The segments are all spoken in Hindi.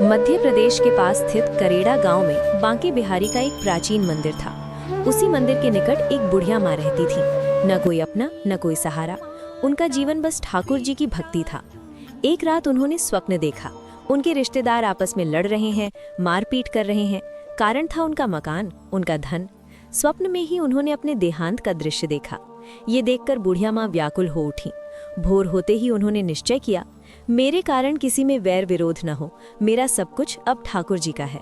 मध्य प्रदेश के पास स्थित करेड़ा गांव में बांके बिहारी का एक प्राचीन मंदिर था। उसी मंदिर के निकट एक बुढ़िया माँ रहती थी। न कोई अपना न कोई सहारा, उनका जीवन बस ठाकुर जी की भक्ति था। एक रात उन्होंने स्वप्न देखा, उनके रिश्तेदार आपस में लड़ रहे हैं, मारपीट कर रहे हैं। कारण था उनका मकान, उनका धन। स्वप्न में ही उन्होंने अपने देहांत का दृश्य देखा। ये देखकर बुढ़िया माँ व्याकुल हो उठी। भोर होते ही उन्होंने निश्चय किया, मेरे कारण किसी में वैर विरोध न हो, मेरा सब कुछ अब ठाकुर जी का है।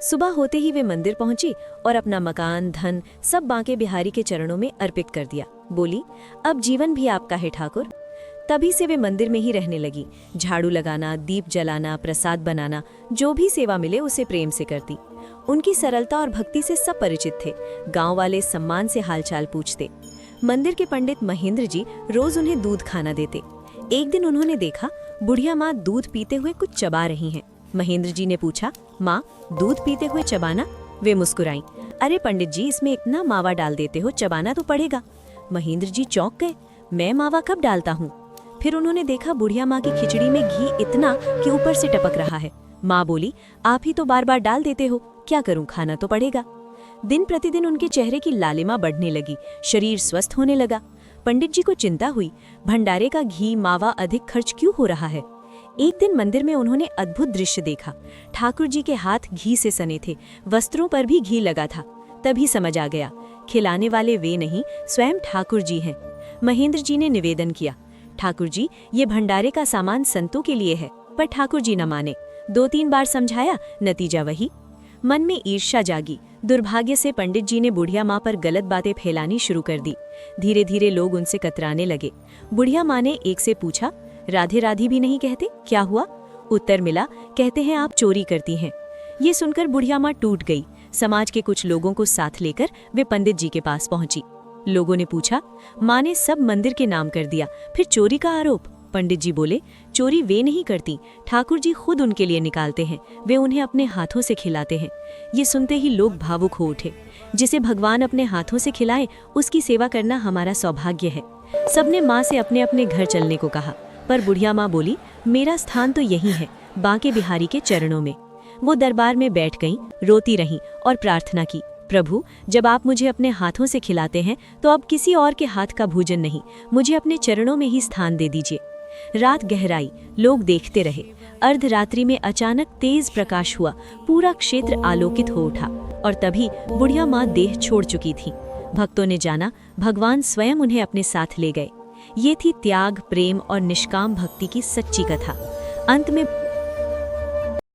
सुबह होते ही वे मंदिर पहुंची और अपना मकान, धन सब बांके बिहारी के चरणों में अर्पित कर दिया। बोली, अब जीवन भी आपका है ठाकुर। तभी से वे मंदिर में ही रहने लगी। झाड़ू लगाना, दीप जलाना, प्रसाद बनाना, जो भी सेवा मिले उसे प्रेम से करती। उनकी सरलता और भक्ति से सब परिचित थे। गांव वाले सम्मान से हालचाल पूछते। मंदिर के पंडित महेंद्र जी रोज उन्हें दूध खाना देते। एक दिन उन्होंने देखा बुढ़िया माँ दूध पीते हुए कुछ चबा रही हैं। महेंद्र जी ने पूछा, माँ दूध पीते हुए चबाना? वे मुस्कुराईं। अरे पंडित जी, इसमें इतना मावा डाल देते हो, चबाना तो पड़ेगा। महेंद्र जी चौंक गए, मैं मावा कब डालता हूँ? फिर उन्होंने देखा बुढ़िया माँ की खिचड़ी में घी इतना कि ऊपर से टपक रहा है। माँ बोली, आप ही तो बार बार डाल देते हो, क्या करूँ, खाना तो पड़ेगा। दिन प्रतिदिन उनके चेहरे की लालिमा बढ़ने लगी, शरीर स्वस्थ होने लगा। पंडित जी को चिंता हुई, भंडारे का घी मावा अधिक खर्च क्यों हो रहा है। एक दिन मंदिर में उन्होंने अद्भुत दृश्य देखा। ठाकुर जी के हाथ घी से सने थे, वस्त्रों पर भी घी लगा था। तभी समझ आ गया, खिलाने वाले वे नहीं, स्वयं ठाकुर जी हैं। महेंद्र जी ने निवेदन किया, ठाकुर जी, ये भंडारे का सामान संतों के लिए है। पर ठाकुर जी न माने। 2-3 बार समझाया, नतीजा वही। मन में ईर्ष्या जागी। दुर्भाग्य से पंडित जी ने बुढ़िया माँ पर गलत बातें फैलानी शुरू कर दी। धीरे धीरे लोग उनसे कतराने लगे। बुढ़िया माँ ने एक से पूछा, राधे राधी भी नहीं कहते, क्या हुआ? उत्तर मिला, कहते हैं आप चोरी करती हैं। ये सुनकर बुढ़िया माँ टूट गई। समाज के कुछ लोगों को साथ लेकर वे पंडित जी के पास पहुंची। लोगों ने पूछा, माँ ने सब मंदिर के नाम कर दिया, फिर चोरी का आरोप? पंडित जी बोले, चोरी वे नहीं करती, ठाकुर जी खुद उनके लिए निकालते हैं, वे उन्हें अपने हाथों से खिलाते हैं। ये सुनते ही लोग भावुक हो उठे। जिसे भगवान अपने हाथों से खिलाए उसकी सेवा करना हमारा सौभाग्य है। सबने माँ से अपने अपने घर चलने को कहा, पर बुढ़िया माँ बोली, मेरा स्थान तो यही है, बांके बिहारी के चरणों में। वो दरबार में बैठ गईं, रोती रहीं और प्रार्थना की, प्रभु, जब आप मुझे अपने हाथों से खिलाते हैं तो अब किसी और के हाथ का भोजन नहीं, मुझे अपने चरणों में ही स्थान दे दीजिए। रात गहराई, लोग देखते रहे। अर्धरात्रि में अचानक तेज प्रकाश हुआ, पूरा क्षेत्र आलोकित हो उठा और तभी बुढ़िया माँ देह छोड़ चुकी थी। भक्तों ने जाना भगवान स्वयं उन्हें अपने साथ ले गए। ये थी त्याग, प्रेम और निष्काम भक्ति की सच्ची कथा। अंत में